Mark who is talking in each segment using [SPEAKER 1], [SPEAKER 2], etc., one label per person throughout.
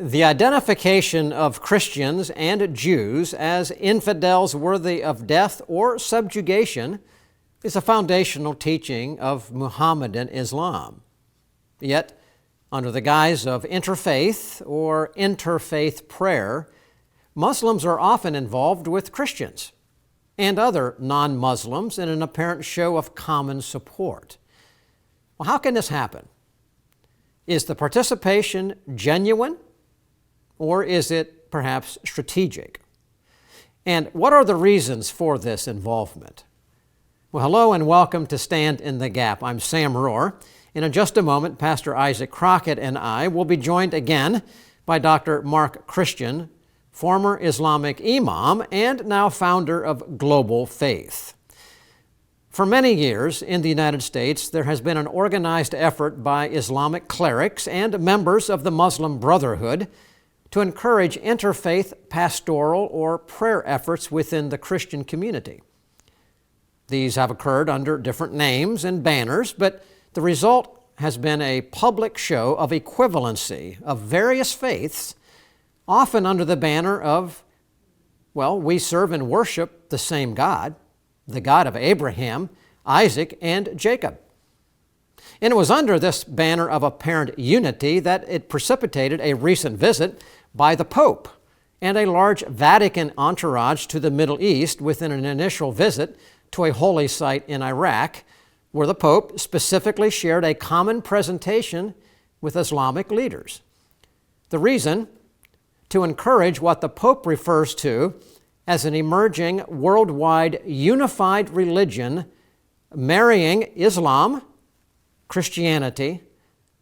[SPEAKER 1] The identification of Christians and Jews as infidels worthy of death or subjugation is a foundational teaching of Muhammadan Islam. Yet, under the guise of interfaith or interfaith prayer, Muslims are often involved with Christians and other non-Muslims in an apparent show of common support. Well, how can this happen? Is the participation genuine, or is it perhaps strategic? And what are the reasons for this involvement? Well, hello and welcome to Stand in the Gap. I'm Sam Rohr. And in just a moment, Pastor Isaac Crockett and I will be joined again by Dr. Mark Christian, former Islamic imam and now founder of Global Faith. For many years in the United States, there has been an organized effort by Islamic clerics and members of the Muslim Brotherhood to encourage interfaith pastoral or prayer efforts within the Christian community. These have occurred under different names and banners, but the result has been a public show of equivalency of various faiths, often under the banner of, well, we serve and worship the same God, the God of Abraham, Isaac, and Jacob. And it was under this banner of apparent unity that it precipitated a recent visit by the Pope and a large Vatican entourage to the Middle East within an initial visit to a holy site in Iraq, where the Pope specifically shared a common presentation with Islamic leaders. The reason? To encourage what the Pope refers to as an emerging worldwide unified religion marrying Islam, Christianity,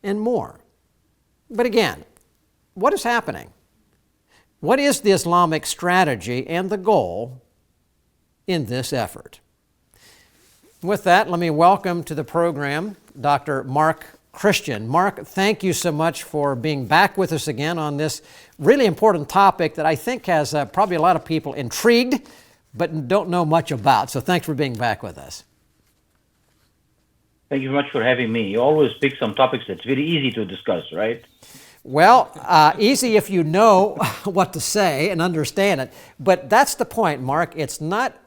[SPEAKER 1] and more. But again, what is happening? What is the Islamic strategy and the goal in this effort? With that, let me welcome to the program Dr. Mark Christian. Mark, thank you so much for being back with us again on this really important topic that I think has probably a lot of people intrigued but don't know much about. So thanks for being back with us.
[SPEAKER 2] Thank you very much for having me. You always pick some topics that's very easy to discuss, right?
[SPEAKER 1] Well, easy if you know what to say and understand it. But that's the point, Mark. It's not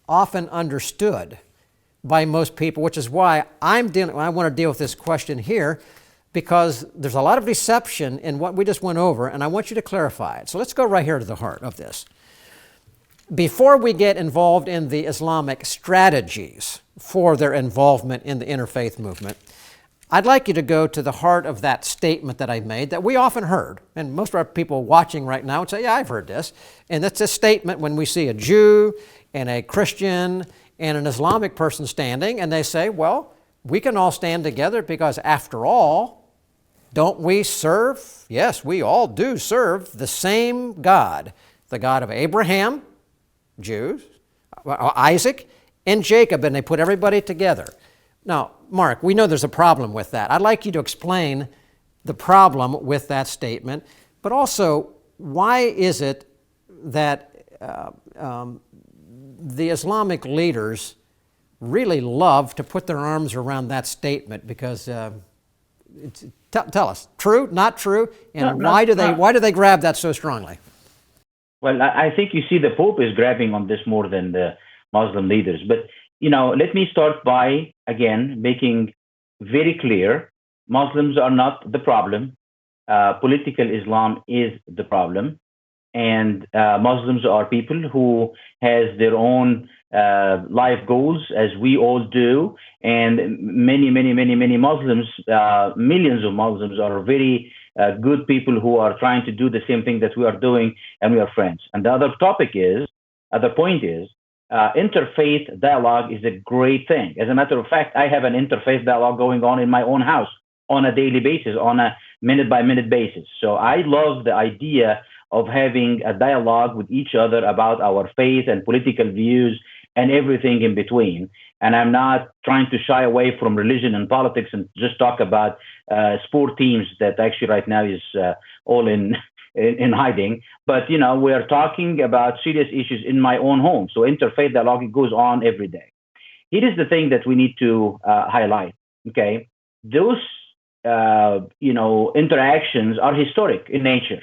[SPEAKER 1] often understood by most people, which is why I want to deal with this question here, because there's a lot of deception in what we just went over, and I want you to clarify it. So let's go right here to the heart of this. Before we get involved in the Islamic strategies for their involvement in the interfaith movement, I'd like you to go to the heart of that statement that I made that we often heard, and most of our people watching right now would say, yeah, I've heard this. And that's a statement when we see a Jew and a Christian and an Islamic person standing, and they say, well, we can all stand together because after all, don't we serve? Yes, we all do serve the same God, the God of Abraham, Jews, Isaac, and Jacob, and they put everybody together. Now, Mark, we know there's a problem with that. I'd like you to explain the problem with that statement, but also why is it that the Islamic leaders really love to put their arms around that statement? Because tell us, true, not true, and why do they grab that so strongly?
[SPEAKER 2] Well, I think you see the Pope is grabbing on this more than the Muslim leaders. But, let me start by, again, making very clear, Muslims are not the problem. Political Islam is the problem. And Muslims are people who has their own life goals, as we all do. And many Muslims, millions of Muslims are very good people who are trying to do the same thing that we are doing, and we are friends. And the other point is, interfaith dialogue is a great thing. As a matter of fact, I have an interfaith dialogue going on in my own house on a daily basis, on a minute-by-minute basis. So I love the idea of having a dialogue with each other about our faith and political views and everything in between. And I'm not trying to shy away from religion and politics and just talk about sport teams that actually right now is all in hiding. But, we are talking about serious issues in my own home. So interfaith dialogue goes on every day. Here is the thing that we need to highlight, okay? Those, interactions are historic in nature.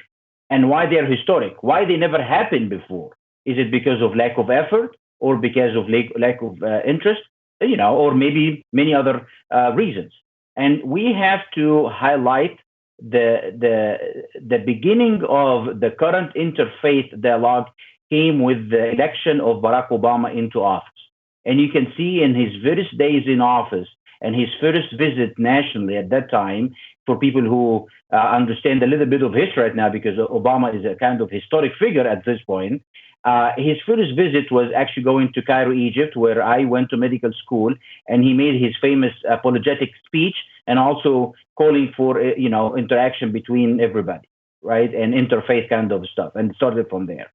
[SPEAKER 2] and why they're historic, why they never happened before. Is it because of lack of effort, or because of lack of interest, or maybe many other reasons? And we have to highlight the beginning of the current interfaith dialogue came with the election of Barack Obama into office. And you can see in his first days in office and his first visit nationally at that time, for people who understand a little bit of history right now, because Obama is a kind of historic figure at this point, his first visit was actually going to Cairo, Egypt, where I went to medical school, and he made his famous apologetic speech, and also calling for interaction between everybody, right, and interfaith kind of stuff, and started from there.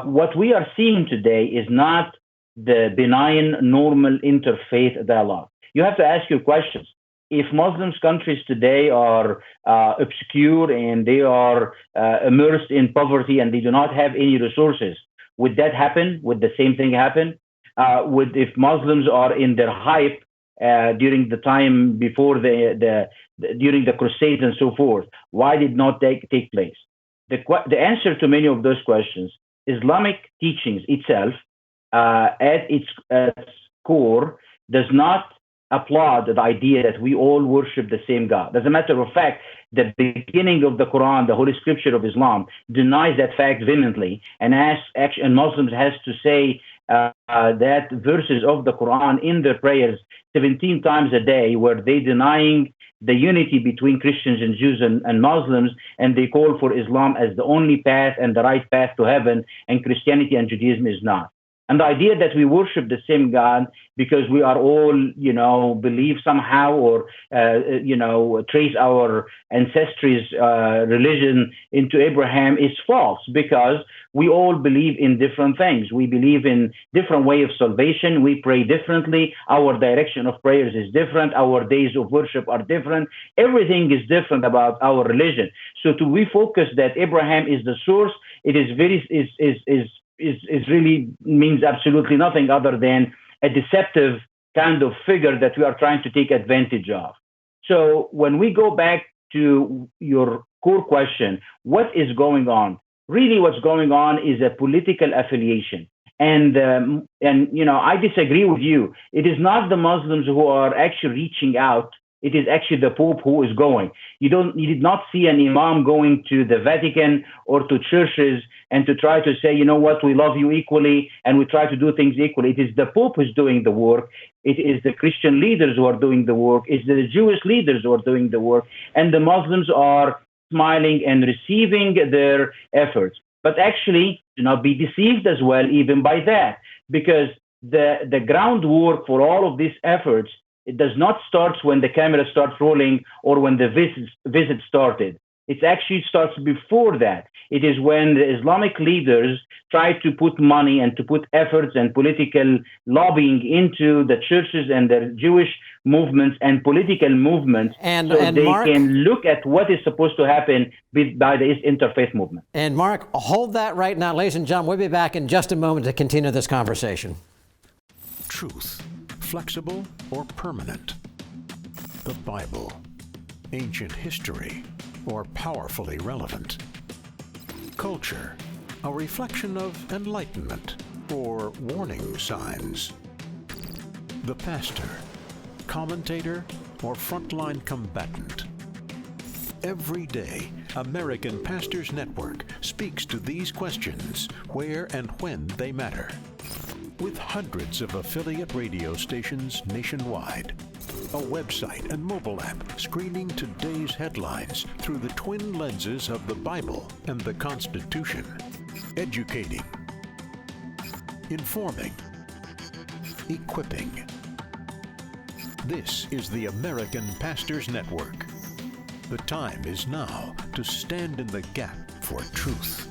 [SPEAKER 2] What we are seeing today is not the benign, normal interfaith dialogue. You have to ask your questions. If Muslim countries today are obscure and they are immersed in poverty and they do not have any resources, would that happen? Would the same thing happen? If Muslims are in their hype during the time before during the Crusades and so forth, why did not take place? The answer to many of those questions, Islamic teachings itself, at its core, does not applaud the idea that we all worship the same God. As a matter of fact, the beginning of the Quran, the Holy Scripture of Islam, denies that fact vehemently, and Muslims has to say that verses of the Quran in their prayers 17 times a day, where they denying the unity between Christians and Jews and Muslims, and they call for Islam as the only path and the right path to heaven, and Christianity and Judaism is not. And the idea that we worship the same God because we are all, believe somehow or, trace our ancestry's religion into Abraham is false, because we all believe in different things. We believe in different way of salvation. We pray differently. Our direction of prayers is different. Our days of worship are different. Everything is different about our religion. So we focus that Abraham is the source, it is really means absolutely nothing other than a deceptive kind of figure that we are trying to take advantage of. So when we go back to your core question, what is going on? Really what's going on is a political affiliation. And I disagree with you. It is not the Muslims who are actually reaching out. It is actually the Pope who is going. You did not see an imam going to the Vatican or to churches and to try to say, you know what, we love you equally and we try to do things equally. It is the Pope who's doing the work. It is the Christian leaders who are doing the work. It's the Jewish leaders who are doing the work. And the Muslims are smiling and receiving their efforts. But actually, do not be deceived as well, even by that, because the groundwork for all of these efforts, it does not start when the camera starts rolling or when the visit started. It actually starts before that. It is when the Islamic leaders try to put money and to put efforts and political lobbying into the churches and the Jewish movements and political movements, so they can look at what is supposed to happen by the interfaith movement.
[SPEAKER 1] And Mark, hold that right now. Ladies and gentlemen, we'll be back in just a moment to continue this conversation.
[SPEAKER 3] Truth, flexible or permanent? The Bible, ancient history, or powerfully relevant? Culture, a reflection of enlightenment or warning signs? The pastor, commentator, or frontline combatant? Every day, American Pastors Network speaks to these questions where and when they matter. With hundreds of affiliate radio stations nationwide, a website and mobile app screening today's headlines through the twin lenses of the Bible and the Constitution, educating, informing, equipping. This is the American Pastors Network. The time is now to stand in the gap for truth.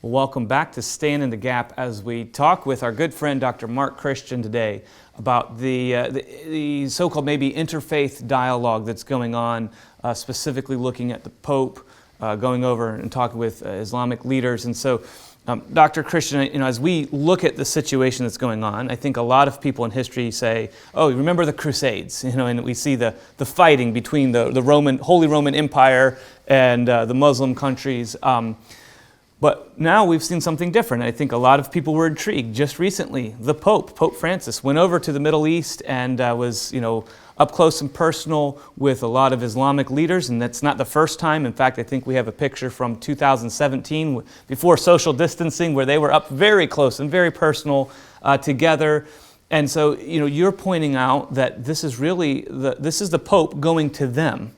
[SPEAKER 4] Welcome back to Stand in the Gap as we talk with our good friend Dr. Mark Christian today about the so-called maybe interfaith dialogue that's going on, specifically looking at the Pope, going over and talking with Islamic leaders. And so Dr. Christian, as we look at the situation that's going on, I think a lot of people in history say, "Oh, you remember the Crusades?" And we see the fighting between the Holy Roman Empire and the Muslim countries. But now we've seen something different. I think a lot of people were intrigued. Just recently, the Pope Francis, went over to the Middle East and was, up close and personal with a lot of Islamic leaders, and that's not the first time. In fact, I think we have a picture from 2017, before social distancing, where they were up very close and very personal together. And so, you're pointing out that this is really this is the Pope going to them,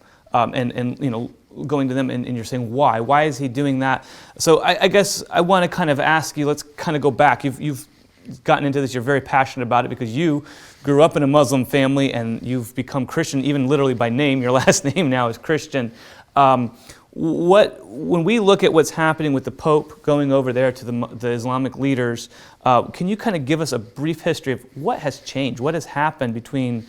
[SPEAKER 4] going to them, and you're saying why? Why is he doing that? So I guess I want to kind of ask you. Let's kind of go back. You've gotten into this. You're very passionate about it because you grew up in a Muslim family and you've become Christian, even literally by name. Your last name now is Christian. When we look at what's happening with the Pope going over there to the Islamic leaders, can you kind of give us a brief history of what has changed? What has happened between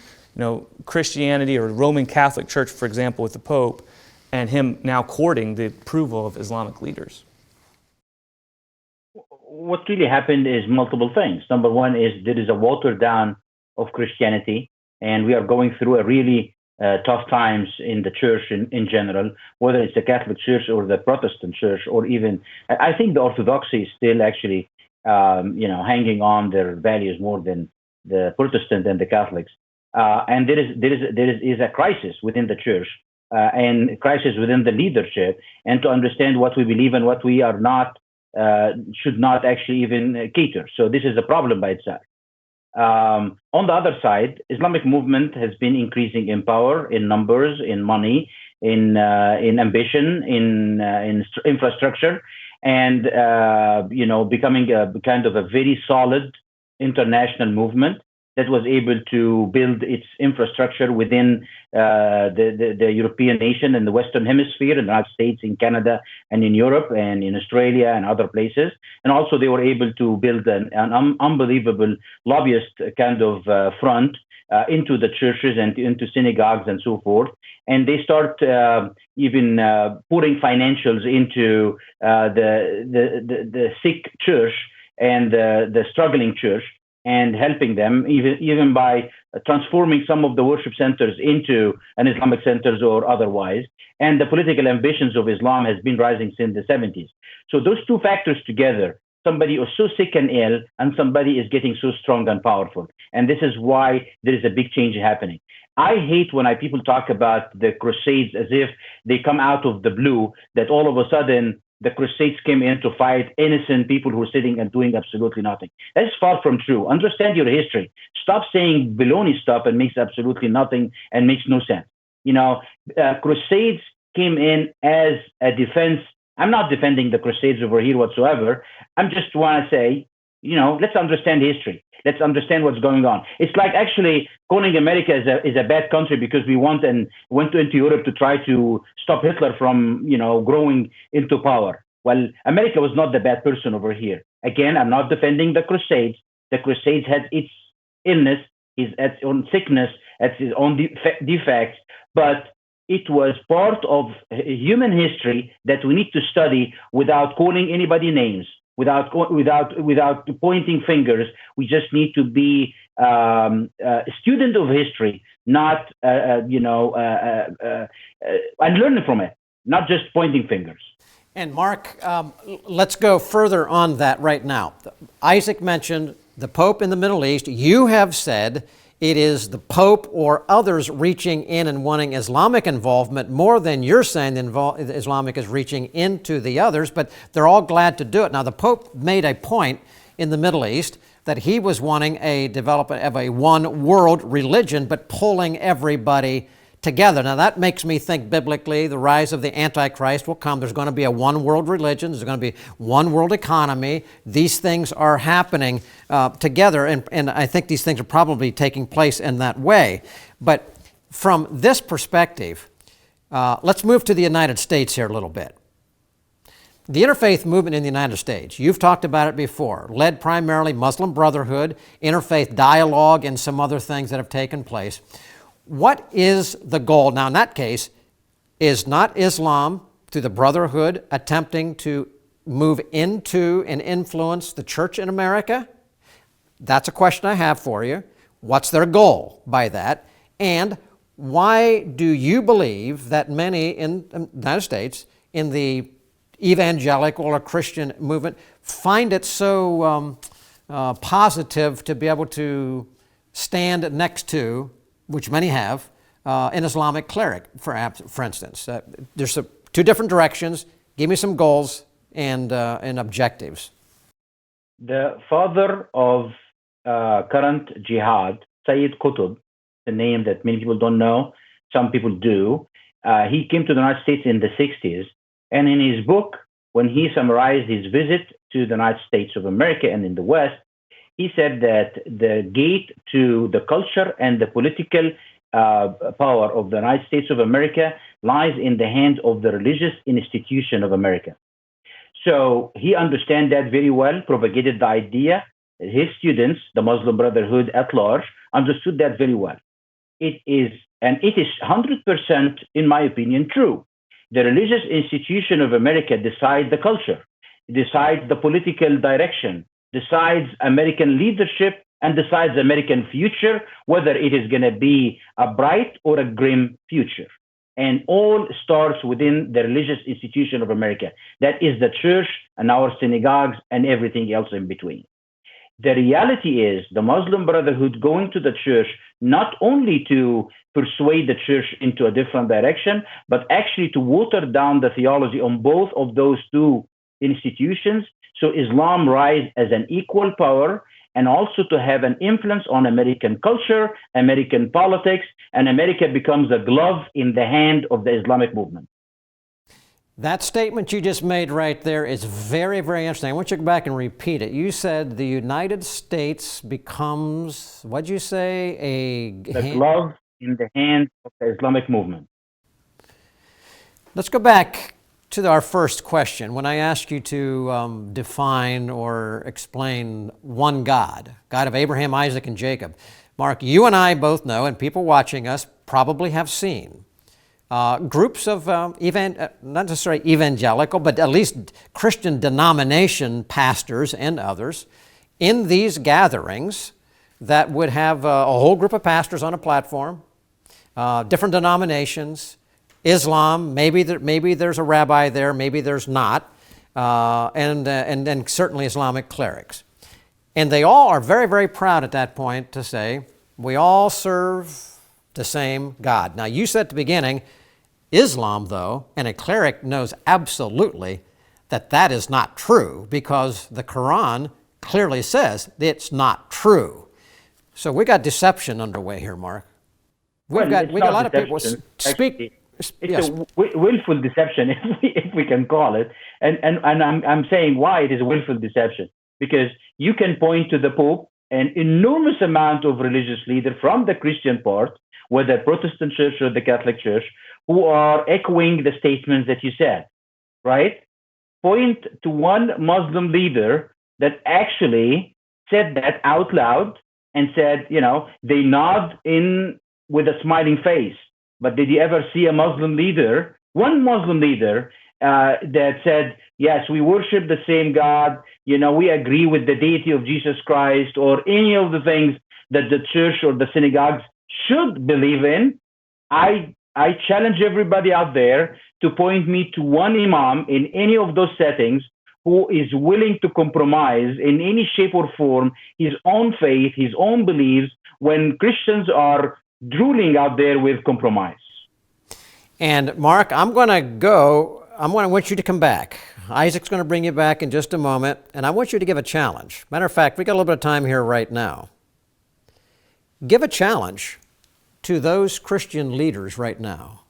[SPEAKER 4] Christianity or Roman Catholic Church, for example, with the Pope, and him now courting the approval of Islamic leaders?
[SPEAKER 2] What really happened is multiple things. Number one is there is a watered down of Christianity, and we are going through a really tough times in the church in general, whether it's the Catholic Church or the Protestant Church, or even, I think the Orthodoxy is still actually, hanging on their values more than the Protestant and the Catholics. And there is a crisis within the church and crisis within the leadership, and to understand what we believe and what we are not, should not actually even cater. So this is a problem by itself. On the other side, Islamic movement has been increasing in power, in numbers, in money, in ambition, in infrastructure, and becoming a kind of a very solid international movement that was able to build its infrastructure within the European nation and the Western Hemisphere, in the United States, in Canada, and in Europe, and in Australia, and other places. And also they were able to build an unbelievable lobbyist kind of front into the churches and into synagogues and so forth. And they start even pouring financials into the sick church and the struggling church, and helping them even by transforming some of the worship centers into an Islamic centers or otherwise. And the political ambitions of Islam has been rising since the 70s. So those two factors together, somebody is so sick and ill, and somebody is getting so strong and powerful. And this is why there is a big change happening. I hate when people talk about the Crusades as if they come out of the blue, that all of a sudden the Crusades came in to fight innocent people who were sitting and doing absolutely nothing. That is far from true. Understand your history. Stop saying baloney stuff and makes absolutely nothing and makes no sense. Crusades came in as a defense. I'm not defending the Crusades over here whatsoever. I just want to say, let's understand history. Let's understand what's going on. It's like actually calling America is a bad country because we went into Europe to try to stop Hitler from, growing into power. Well, America was not the bad person over here. Again, I'm not defending the Crusades. The Crusades had its illness, its own sickness, its own defects, but it was part of human history that we need to study without calling anybody names. Without pointing fingers. We just need to be a student of history, not and learning from it, not just pointing fingers.
[SPEAKER 1] And Mark, let's go further on that right now. Isaac mentioned the Pope in the Middle East. You have said it is the Pope or others reaching in and wanting Islamic involvement more than you're saying Islamic is reaching into the others, but they're all glad to do it. Now, the Pope made a point in the Middle East that he was wanting a development of a one world religion, but pulling everybody together. Now, that makes me think biblically the rise of the Antichrist will come. There's going to be a one world religion. There's going to be one world economy. These things are happening together, and I think these things are probably taking place in that way. But from this perspective, let's move to the United States here a little bit. The interfaith movement in the United States, you've talked about it before, led primarily Muslim Brotherhood, interfaith dialogue, and some other things that have taken place. What is the goal? Now, in that case, is not Islam, through the Brotherhood, attempting to move into and influence the church in America? That's a question I have for you. What's their goal by that? And why do you believe that many in the United States, in the evangelical or Christian movement, find it so positive to be able to stand next to, which many have, an Islamic cleric, for instance? There's two different directions. Give me some goals and objectives.
[SPEAKER 2] The father of current jihad, Sayyid Qutb, the name that many people don't know, some people do. He came to the United States in the 60s, and in his book, when he summarized his visit to the United States of America and in the West, he said that the gate to the culture and the political power of the United States of America lies in the hands of the religious institution of America. So he understood that very well, propagated the idea. His students, the Muslim Brotherhood at large, understood that very well. It is 100%, in my opinion, true. The religious institution of America decides the culture, decides the political direction, decides American leadership, and decides American future, whether it is going to be a bright or a grim future. And all starts within the religious institution of America. That is the church and our synagogues and everything else in between. The reality is the Muslim Brotherhood going to the church not only to persuade the church into a different direction, but actually to water down the theology on both of those two institutions, so Islam rise as an equal power, and also to have an influence on American culture, American politics, and America becomes a glove in the hand of the Islamic movement.
[SPEAKER 1] That statement you just made right there is very, very interesting. I want you to go back and repeat it. You said the United States becomes, what'd you say?
[SPEAKER 2] The glove in the hand of the Islamic movement.
[SPEAKER 1] Let's go back to our first question. When I asked you to define or explain one God, God of Abraham, Isaac, and Jacob, Mark, you and I both know, and people watching us probably have seen, groups of not necessarily evangelical, but at least Christian denomination pastors and others in these gatherings that would have a whole group of pastors on a platform, different denominations, Islam, maybe there's a rabbi there, maybe there's not, and then certainly Islamic clerics. And they all are very, very proud at that point to say, we all serve the same God. Now, you said at the beginning, Islam, though, and a cleric knows absolutely that that is not true because the Quran clearly says it's not true. So we got deception underway here, Mark. We got a lot of people speak.
[SPEAKER 2] It's a willful deception, if we can call it. And I'm saying why it is willful deception. Because you can point to the Pope, an enormous amount of religious leaders from the Christian part, whether Protestant church or the Catholic church, who are echoing the statements that you said, right? Point to one Muslim leader that actually said that out loud and said, they nod in with a smiling face. But did you ever see a Muslim leader, one Muslim leader, that said, yes, we worship the same God, we agree with the deity of Jesus Christ, or any of the things that the church or the synagogues should believe in? I challenge everybody out there to point me to one imam in any of those settings who is willing to compromise in any shape or form his own faith, his own beliefs, when Christians are drooling out there with compromise.
[SPEAKER 1] And Mark, I want you to come back. Isaac's going to bring you back in just a moment, and I want you to give a challenge. Matter of fact, we got a little bit of time here right now. Give a challenge to those Christian leaders right now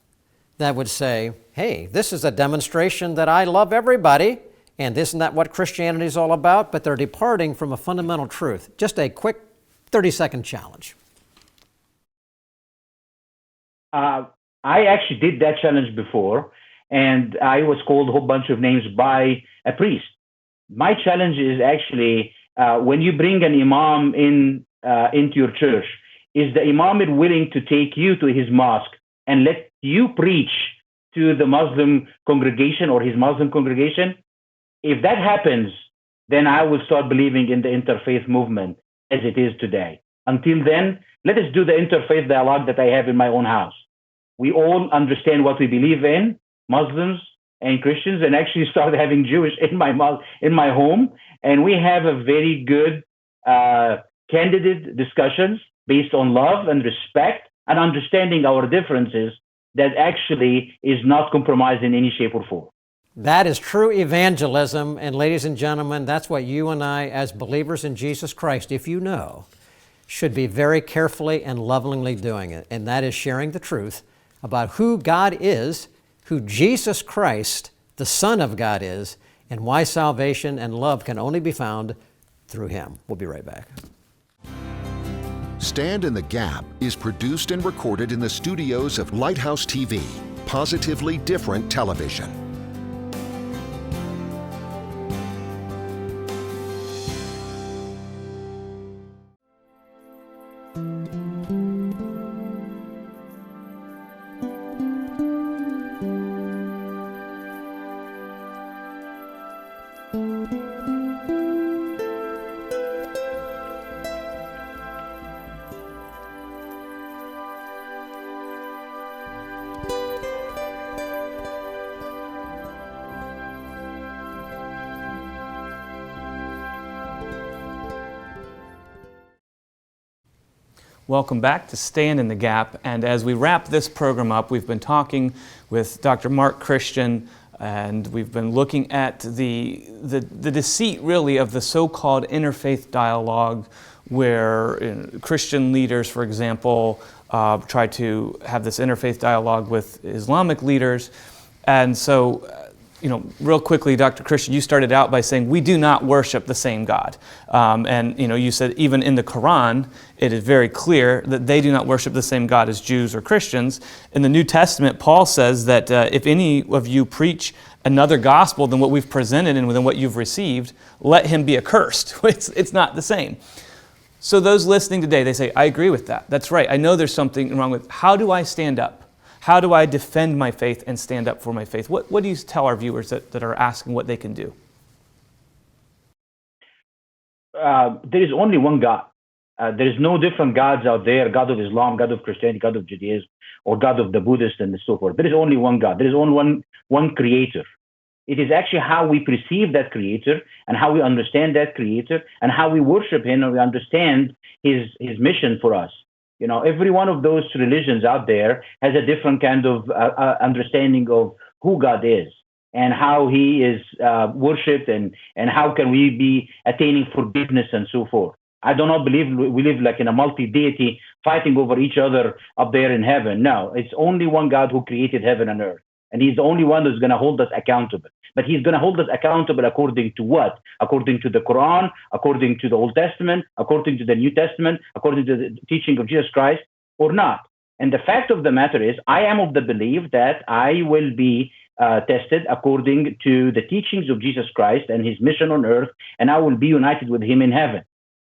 [SPEAKER 1] that would say, hey, this is a demonstration that I love everybody, and isn't that what Christianity is all about? But they're departing from a fundamental truth. Just a quick 30-second challenge.
[SPEAKER 2] I actually did that challenge before, and I was called a whole bunch of names by a priest. My challenge is actually when you bring an imam into your church, is the imam willing to take you to his mosque and let you preach to the Muslim congregation or his Muslim congregation? If that happens, then I will start believing in the interfaith movement as it is today. Until then, let us do the interfaith dialogue that I have in my own house. We all understand what we believe in, Muslims and Christians, and actually start having Jewish in my home. And we have a very good, candid discussions based on love and respect and understanding our differences that actually is not compromised in any shape or form.
[SPEAKER 1] That is true evangelism, and ladies and gentlemen, that's what you and I, as believers in Jesus Christ, if you know, should be very carefully and lovingly doing it, and that is sharing the truth about who God is, who Jesus Christ, the Son of God, is, and why salvation and love can only be found through Him. We'll be right back.
[SPEAKER 5] Stand in the Gap is produced and recorded in the studios of Lighthouse TV, positively different television.
[SPEAKER 4] Welcome back to Stand in the Gap, and as we wrap this program up, we've been talking with Dr. Mark Christian, and we've been looking at the deceit, really, of the so-called interfaith dialogue, where Christian leaders, for example, try to have this interfaith dialogue with Islamic leaders. And so, real quickly, Dr. Christian, you started out by saying we do not worship the same God. And you said even in the Quran, it is very clear that they do not worship the same God as Jews or Christians. In the New Testament, Paul says that if any of you preach another gospel than what we've presented and than what you've received, let him be accursed. It's not the same. So those listening today, they say, I agree with that. That's right. I know there's something wrong with how do I stand up? How do I defend my faith and stand up for my faith? What do you tell our viewers that are asking what they can do?
[SPEAKER 2] There is only one God. There is no different gods out there, God of Islam, God of Christianity, God of Judaism, or God of the Buddhist and so forth. There is only one God. There is only one creator. It is actually how we perceive that creator and how we understand that creator and how we worship him and we understand his mission for us. Every one of those religions out there has a different kind of understanding of who God is and how he is worshipped and how can we be attaining forgiveness and so forth. I do not believe we live like in a multi-deity fighting over each other up there in heaven. No, it's only one God who created heaven and earth. And he's the only one who's going to hold us accountable. But he's going to hold us accountable according to what? According to the Quran, according to the Old Testament, according to the New Testament, according to the teaching of Jesus Christ, or not. And the fact of the matter is, I am of the belief that I will be tested according to the teachings of Jesus Christ and his mission on earth, and I will be united with him in heaven.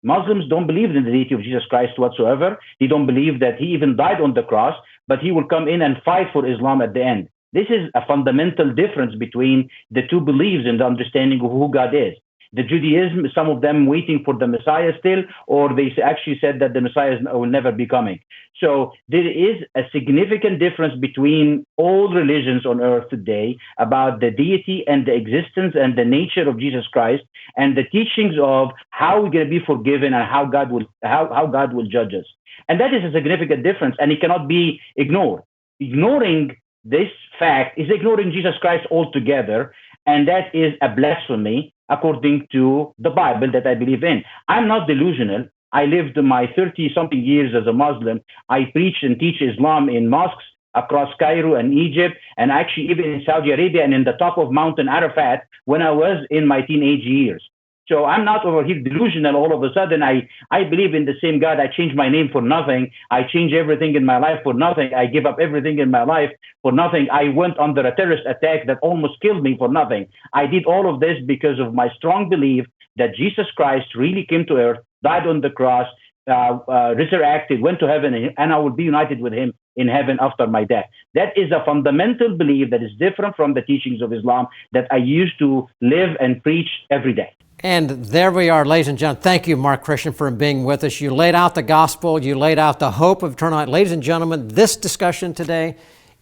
[SPEAKER 2] Muslims don't believe in the deity of Jesus Christ whatsoever. They don't believe that he even died on the cross, but he will come in and fight for Islam at the end. This is a fundamental difference between the two beliefs and the understanding of who God is. The Judaism, some of them waiting for the Messiah still, or they actually said that the Messiah will never be coming. So there is a significant difference between all religions on earth today about the deity and the existence and the nature of Jesus Christ and the teachings of how we're going to be forgiven and how God will judge us. And that is a significant difference, and it cannot be ignored. Ignoring this fact is ignoring Jesus Christ altogether, and that is a blasphemy according to the Bible that I believe in. I'm not delusional. I lived my 30-something years as a Muslim. I preach and teach Islam in mosques across Cairo and Egypt, and actually even in Saudi Arabia and in the top of Mountain Arafat when I was in my teenage years. So I'm not over here delusional all of a sudden. I believe in the same God. I change my name for nothing. I change everything in my life for nothing. I give up everything in my life for nothing. I went under a terrorist attack that almost killed me for nothing. I did all of this because of my strong belief that Jesus Christ really came to earth, died on the cross, resurrected, went to heaven, and I will be united with him in heaven after my death. That is a fundamental belief that is different from the teachings of Islam that I used to live and preach every day.
[SPEAKER 1] And there we are, ladies and gentlemen. Thank you, Mark Christian, for being with us. You laid out the gospel. You laid out the hope of eternal life. Ladies and gentlemen, this discussion today,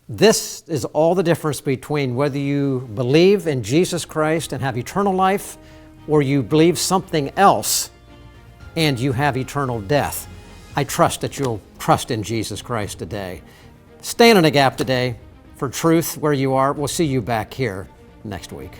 [SPEAKER 1] this is all the difference between whether you believe in Jesus Christ and have eternal life, or you believe something else and you have eternal death. I trust that you'll trust in Jesus Christ today. Stand in the gap today for truth where you are. We'll see you back here next week.